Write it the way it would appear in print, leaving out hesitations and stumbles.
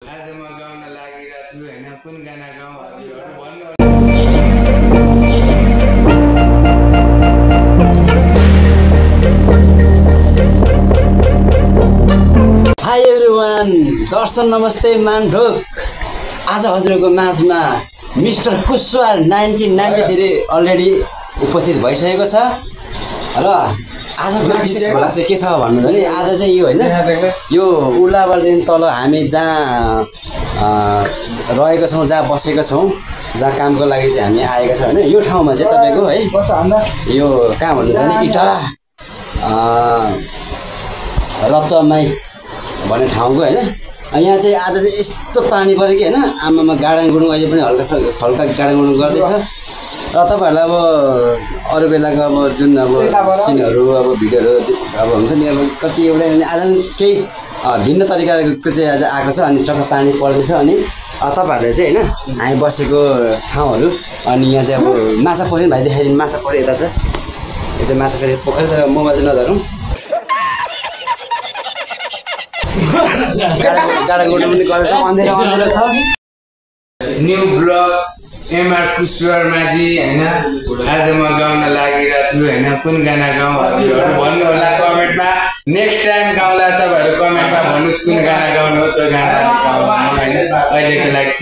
आज म गाउन लागिरहेको छु हैन कुन गाना गाउँ हजुरहरु भन्नु। हाई एभ्रिवान, दर्शन नमस्ते मानढोक। आज हजुरको माझमा मिस्टर कुशवाहा 1993 अलरेडी उपस्थित भइसकेको छ र आजको विशेष भ्लग चाहिँ के छ भन्नु भने आज चाहिँ यो हैन यो उलाबारदेखि तल हामी जहाँ रहेको छौँ, जहाँ बसेको छौँ, जहाँ कामको लागि चाहिँ हामी आएका छौँ हैन। यो ठाउँमा चाहिँ तपाईको है यो कहाँ भन्नुहुन्छ भने इटला रत्तमाई भन्ने ठाउँको हैन। यहाँ चाहिँ आज चाहिँ यस्तो पानी पऱ्यो कि हैन, आमामा गाडाङ गुडुङ अहिले पनि हल्का गाडाङ गुडुङ गर्दैछ। र तपाईहरुलाई अब अरु बेलाको अब जुन अब सिनहरु अब भिडियोहरु अब हुन्छ नि, अब कति एउटा आज केही भिन्न तरिकाको चाहिँ आज आएको छ। अनि टक्क पानी पर्दैछ अनि तपाईहरुले चाहिँ हैन हामी बसेको ठाउँहरु अनि यहाँ चाहिँ अब माछा पर्यो नि भाइ देखाइदिनु। माछा पर्यो यता छ, यो चाहिँ माछा पर्यो पोखरी, तर मोबाइल चाहिँ नधरौँ। गाडा गुडुङ पनि गर्दैछ, अँधेरो अँधेरो छ। न्यू ब्लग एमआर कुशवाहा माझी हैन। आज म गाउन लागिरहेको छु हैन कुन गाना गाउँ हजुरहरु भन्नु होला कमेन्टमा। नेक्स्ट टाइम गाउँला तपाईहरु कमेन्टमा भन्नुस् कुन गाना गाउनु हो, त्यो गाना गाउँ हैन। अहिलेको लागि